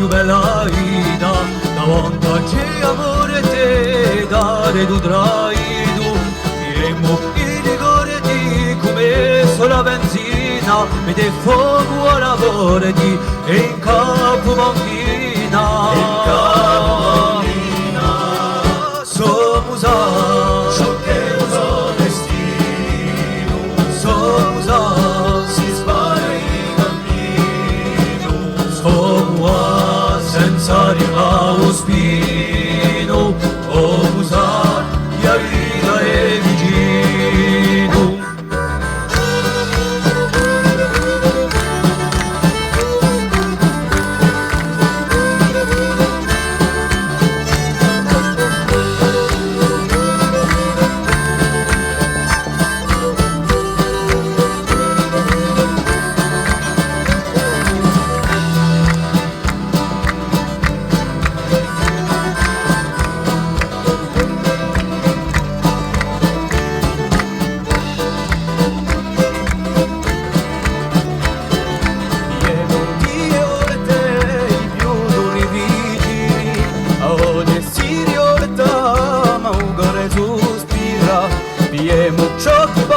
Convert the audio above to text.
più bella vita, davanti a che amore te dare tu traido, e mo i ricordi come sola benzina, vede fuoco a lavorati e in capo bambina, somos ciò che usa destino, somos si sbaglia in cammino, somos senza arrivare spino, usar la vita è vicino. Viemo ciò che